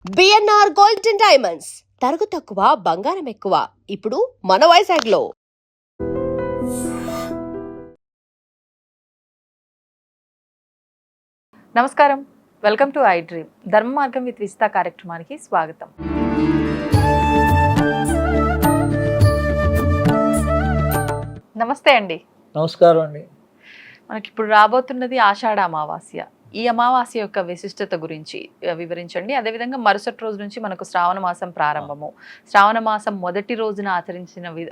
BNR gold and diamonds తరుగు తక్కువ బంగారం ఎక్కువ ఇప్పుడు మన వైజాగ్లో. నమస్కారం, వెల్కమ్ టు ఐ డ్రీమ్. ధర్మ మార్గం విత్ విజిత కార్యక్రమానికి స్వాగతం. నమస్తే అండి. నమస్కారం అండి. మనకి ఇప్పుడు రాబోతున్నది ఆషాఢ అమావాస్య. ఈ అమావాస్య యొక్క విశిష్టత గురించి వివరించండి. అదేవిధంగా మరుసటి రోజు నుంచి మనకు శ్రావణ మాసం ప్రారంభము. శ్రావణ మాసం మొదటి రోజున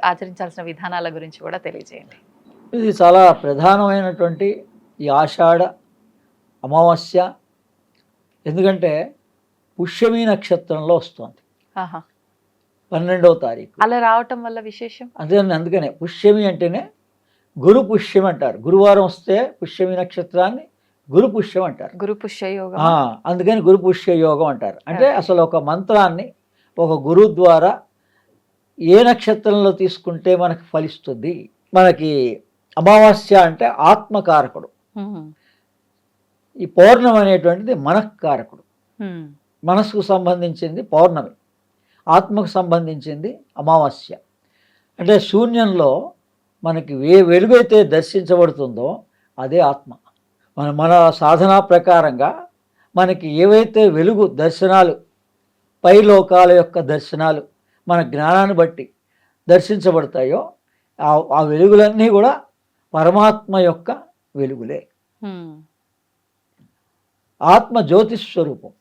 ఆచరించాల్సిన విధానాల గురించి కూడా తెలియజేయండి. ఇది చాలా ప్రధానమైనటువంటి ఈ ఆషాఢ అమావాస్య. ఎందుకంటే పుష్యమి నక్షత్రంలో వస్తుంది, 12వ తారీఖు. అలా రావటం వల్ల విశేషం అందుకనే పుష్యమి అంటేనే గురు పుష్యం అంటారు. గురువారం వస్తే పుష్యమి నక్షత్రాన్ని గురు పుష్యం అంటారు. గురు పుష్య యోగం. అందుకని గురు పుష్య యోగం అంటారు. అంటే అసలు ఒక మంత్రాన్ని ఒక గురువు ద్వారా ఏ నక్షత్రంలో తీసుకుంటే మనకు ఫలిస్తుంది. మనకి అమావాస్య అంటే ఆత్మకారకుడు, ఈ పౌర్ణమి అనేటువంటిది మనఃకారకుడు. మనసుకు సంబంధించింది పౌర్ణమి, ఆత్మకు సంబంధించింది అమావాస్య. అంటే శూన్యంలో మనకి వెలుగైతే దర్శించబడుతుందో అదే ఆత్మ. మన సాధనా ప్రకారంగా మనకి ఏవైతే వెలుగు దర్శనాలు, పై లోకాల యొక్క దర్శనాలు మన జ్ఞానాన్ని బట్టి దర్శించబడతాయో ఆ వెలుగులన్నీ కూడా పరమాత్మ యొక్క వెలుగులే. ఆత్మ జ్యోతిస్వరూపం,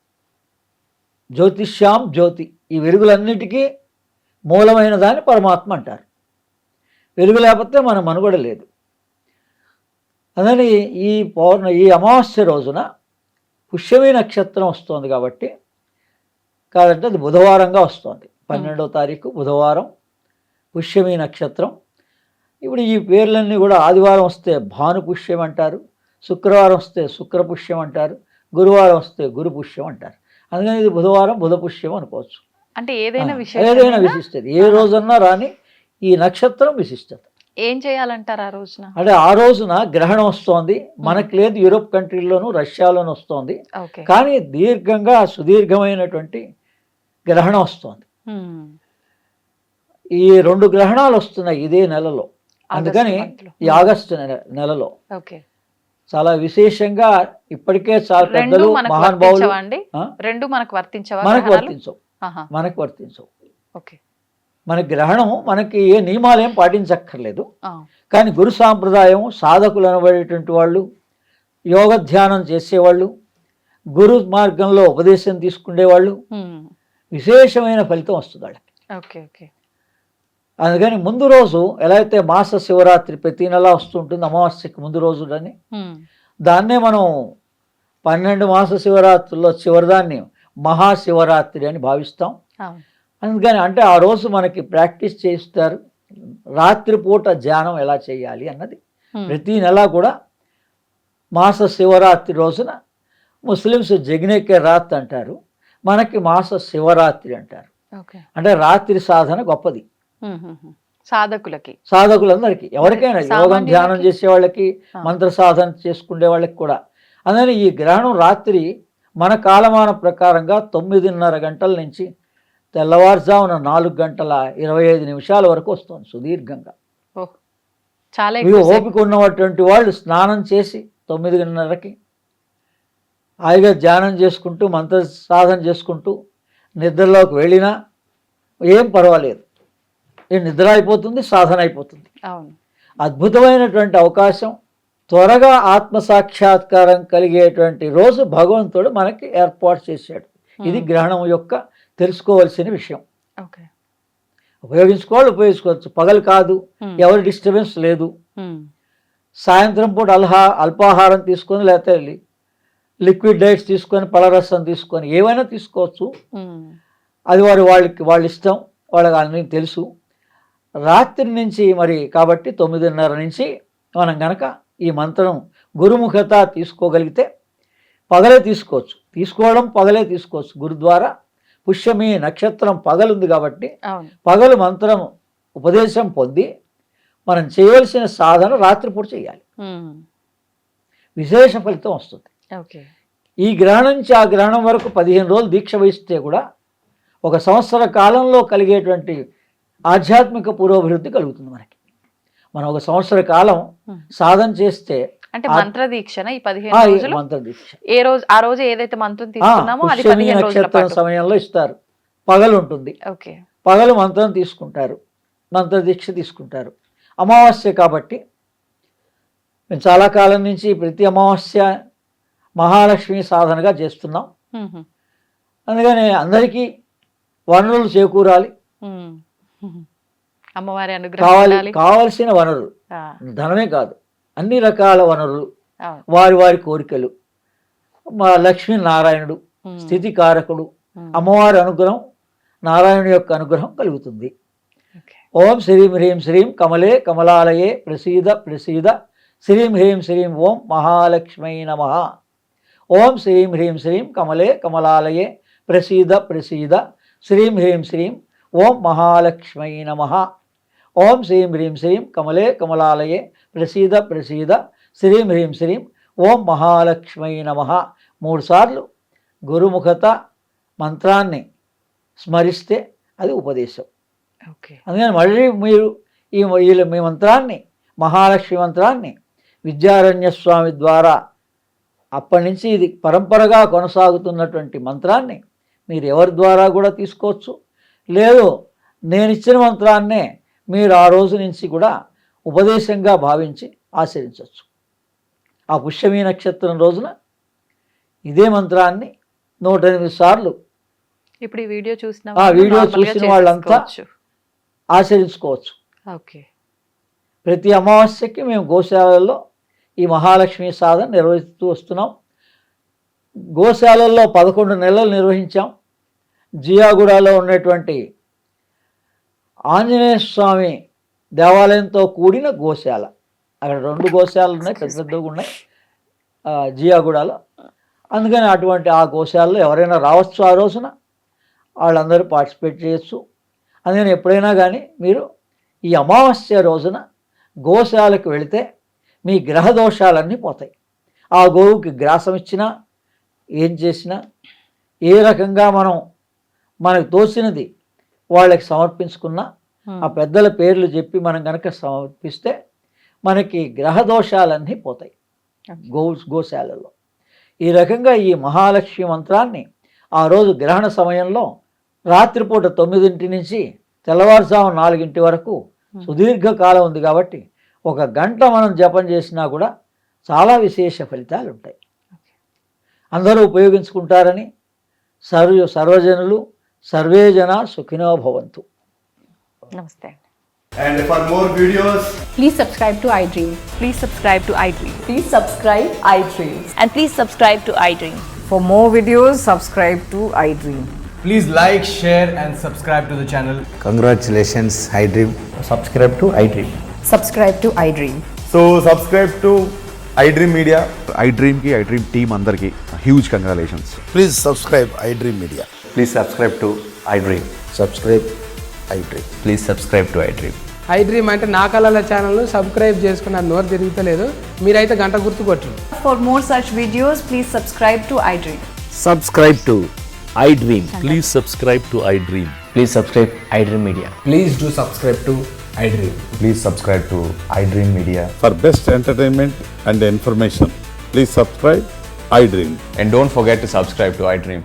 జ్యోతిష్యాం జ్యోతి. ఈ వెలుగులన్నిటికీ మూలమైన దాన్ని పరమాత్మ అంటారు. వెలుగు లేకపోతే మన మనుగడ లేదు. అందుకని ఈ అమావాస్య రోజున పుష్యమి నక్షత్రం వస్తుంది కాబట్టి, కాదంటే అది బుధవారంగా వస్తుంది. 12వ తారీఖు బుధవారం పుష్యమి నక్షత్రం. ఇప్పుడు ఈ పేర్లన్నీ కూడా ఆదివారం వస్తే భాను పుష్యం అంటారు, శుక్రవారం వస్తే శుక్ర పుష్యం అంటారు, గురువారం వస్తే గురు పుష్యం అంటారు. అందుకని ఇది బుధవారం బుధ పుష్యం అనుకోవచ్చు. అంటే ఏదైనా విశిష్టత, ఏ రోజన్నా రాని ఈ నక్షత్రం విశిష్టత. ఏం చేయాలంటారు ఆ రోజున? అంటే ఆ రోజున గ్రహణం వస్తోంది. మనకు లేదు, యూరోప్ కంట్రీల్లోనూ రష్యాలోనూ వస్తోంది. కానీ సుదీర్ఘమైనటువంటి గ్రహణం వస్తోంది. ఈ 2 గ్రహణాలు వస్తున్నాయి ఇదే నెలలో. అందుకని ఈ ఆగస్టు నెలలో చాలా విశేషంగా ఇప్పటికే చాలా పెద్దలు మహానుభావులు మనకు వర్తించవు. మన గ్రహణం మనకి ఏ నియమాలేం పాటించక్కర్లేదు. కానీ గురు సాంప్రదాయం, సాధకులు అనబడేటువంటి వాళ్ళు, యోగ ధ్యానం చేసేవాళ్ళు, గురు మార్గంలో ఉపదేశం తీసుకునేవాళ్ళు విశేషమైన ఫలితం వస్తుంది వాళ్ళకి. అందుకని ముందు రోజు ఎలా అయితే మాస శివరాత్రి ప్రతి నెల వస్తుంటుంది అమావాస్యకి ముందు రోజులని, దాన్నే మనం 12 మాస శివరాత్రుల్లో చివరిదాన్ని మహాశివరాత్రి అని భావిస్తాం. అందుకని అంటే ఆ రోజు మనకి ప్రాక్టీస్ చేస్తారు రాత్రిపూట ధ్యానం ఎలా చేయాలి అన్నది. ప్రతి నెల కూడా మాస శివరాత్రి రోజున ముస్లిమ్స్ జగ్నేకే రాత్ అంటారు, మనకి మాస శివరాత్రి అంటారు. అంటే రాత్రి సాధన గొప్పది సాధకులందరికీ, ఎవరికైనా యోగం ధ్యానం చేసే వాళ్ళకి, మంత్ర సాధన చేసుకునే వాళ్ళకి కూడా. అందుకని ఈ గ్రహణం రాత్రి మన కాలమాన ప్రకారంగా 9:30 గంటల నుంచి తెల్లవారుజామున 4:25 వరకు వస్తుంది సుదీర్ఘంగా. ఓపిక ఉన్నటువంటి వాళ్ళు స్నానం చేసి 9:30కి హాయిగా ధ్యానం చేసుకుంటూ మంత్ర సాధన చేసుకుంటూ నిద్రలోకి వెళ్ళినా ఏం పర్వాలేదు. నిద్ర అయిపోతుంది, సాధన అయిపోతుంది. అద్భుతమైనటువంటి అవకాశం. త్వరగా ఆత్మసాక్షాత్కారం కలిగేటువంటి రోజు భగవంతుడు మనకి ఏర్పాటు చేశాడు. ఇది గ్రహణం యొక్క తెలుసుకోవాల్సిన విషయం. ఉపయోగించుకోవచ్చు. పగలు కాదు, ఎవరి డిస్టర్బెన్స్ లేదు. సాయంత్రం పూట అల్పాహారం తీసుకొని, లేకపోతే లిక్విడ్ డైట్స్ తీసుకొని, పళ్ళరసం తీసుకొని ఏమైనా తీసుకోవచ్చు. అది వాళ్ళ ఇష్టం, వాళ్ళకి అన్నీ తెలుసు. రాత్రి నుంచి మరి కాబట్టి 9:30 నుంచి మనం గనక ఈ మంత్రం గురుముఖత తీసుకోగలిగితే పగలే తీసుకోవచ్చు. పగలే తీసుకోవచ్చు. గురు ద్వారా పుష్యమి నక్షత్రం పగలుంది కాబట్టి పగలు మంత్రం ఉపదేశం పొంది మనం చేయవలసిన సాధన రాత్రిపూట చేయాలి. విశేష ఫలితం వస్తుంది. ఈ గ్రహణం నుంచి ఆ గ్రహణం వరకు 15 రోజులు దీక్ష వహిస్తే కూడా 1 సంవత్సర కాలంలో కలిగేటువంటి ఆధ్యాత్మిక పురోభివృద్ధి కలుగుతుంది మనకి. మనం 1 సంవత్సర కాలం సాధన చేస్తే అంటే మంత్ర దీక్షన ఈ 15 రోజులు మంత్ర దీక్ష ఆ రోజు ఏదైతే మంత్రం తీసుకున్నామో అది 15 రోజుల నక్షత్రం పాటు సమయంలో ఇస్తారు. పగలు ఉంటుంది, ఓకే. పగలు మంత్రం తీసుకుంటారు, మంత్ర దీక్ష తీసుకుంటారు. అమావాస్య కాబట్టి మేము చాలా కాలం నుంచి ప్రతి అమావాస్య మహాలక్ష్మి సాధనగా చేస్తున్నాం. అందుకని అందరికీ వనరులు చేకూరాలి, అమ్మవారి అనుగ్రహం కావలసిన వనరులు, ధనమే కాదు, అన్ని రకాల వనరులు, వారి వారి కోరికలు, మా లక్ష్మీనారాయణుడు స్థితికారకుడు, అమ్మవారి అనుగ్రహం, నారాయణుడి యొక్క అనుగ్రహం కలుగుతుంది. ఓం శ్రీం హ్రీం శ్రీం కమలే కమలాలయే ప్రసీద ప్రసీద శ్రీం హ్రీం శ్రీం ఓం మహాలక్ష్మై నమః. ఓం శ్రీం హ్రీం శ్రీం కమలే కమలాలయే ప్రసీద ప్రసీద శ్రీం హ్రీం శ్రీం ఓం మహాలక్ష్మై నమః. ఓం శ్రీం హ్రీం శ్రీం కమలే కమలాలయే ప్రసీద ప్రసీద శ్రీం హ్రీం శ్రీం ఓం మహాలక్ష్మై నమః 3 సార్లు గురుముఖత మంత్రాన్ని స్మరిస్తే అది ఉపదేశం. అందుకని మళ్ళీ మీరు మీ మంత్రాన్ని, మహాలక్ష్మి మంత్రాన్ని విద్యారణ్య స్వామి ద్వారా అప్పటి నుంచి ఇది పరంపరగా కొనసాగుతున్నటువంటి మంత్రాన్ని మీరు ఎవరి ద్వారా కూడా తీసుకోవచ్చు. లేదు నేను ఇచ్చిన మంత్రాన్నే మీరు ఆ రోజు నుంచి కూడా ఉపదేశంగా భావించి ఆచరించవచ్చు. ఆ పుష్యమీ నక్షత్రం రోజున ఇదే మంత్రాన్ని 108 సార్లు ఇప్పుడు ఈ వీడియో చూసిన వాళ్ళంతా ఆచరించుకోవచ్చు. ప్రతి అమావాస్యకి మేము గోశాలల్లో ఈ మహాలక్ష్మి సాధన నిర్వహిస్తూ వస్తున్నాం. గోశాలల్లో 11 నెలలు నిర్వహించాం. జియాగూడలో ఉన్నటువంటి ఆంజనేయ స్వామి దేవాలయంతో కూడిన గోశాల, అక్కడ 2 గోశాలలు ఉన్నాయి, పెద్ద పెద్దగా ఉన్నాయి జియాగూడలో. అందుకని అటువంటి ఆ గోశాలలో ఎవరైనా రావచ్చు, ఆ రోజున వాళ్ళందరూ పార్టిసిపేట్ చేయొచ్చు. అందుకని ఎప్పుడైనా కానీ మీరు ఈ అమావాస్య రోజున గోశాలకు వెళితే మీ గ్రహ దోషాలన్నీ పోతాయి. ఆ గోవుకి గ్రాసం ఇచ్చినా, ఏం చేసినా, ఏ రకంగా మనకు తోచినది వాళ్ళకి సమర్పించుకున్నా, ఆ పెద్దల పేర్లు చెప్పి మనం కనుక సమర్పిస్తే మనకి గ్రహ దోషాలన్నీ పోతాయి గోశాలలో. ఈ రకంగా ఈ మహాలక్ష్మి మంత్రాన్ని ఆ రోజు గ్రహణ సమయంలో రాత్రిపూట 9 నుంచి తెల్లవారుజాము 4 వరకు సుదీర్ఘకాలం ఉంది కాబట్టి 1 గంట మనం జపం చేసినా కూడా చాలా విశేష ఫలితాలు ఉంటాయి. అందరూ ఉపయోగించుకుంటారని సర్వజనులు సర్వే జన సుఖినో భవంతు. నమస్తే. And for more videos, Please subscribe to iDream. Please subscribe to iDream. Please subscribe iDream. And please subscribe to iDream. For more videos, subscribe to iDream. please like, share and subscribe to the channel. Congratulations, iDream. Subscribe to iDream. Subscribe to iDream. So subscribe to iDream Media. iDream ki iDream team andarki huge congratulations. Please subscribe iDream Media. Please subscribe to iDream. Subscribe iDream. Please subscribe to iDream. iDream అంటే నా కళల ఛానల్ను subscribe చేసుకున్న నోరు తిరుగుతలేదు, మీరైతే గంట గుర్తు కొట్టండి. For more such videos, please subscribe to iDream. Subscribe to iDream. Please subscribe to iDream. Please subscribe iDream Media. Please do subscribe to iDream. Please subscribe to iDream Media. For best entertainment and information, please subscribe iDream. And don't forget to subscribe to iDream.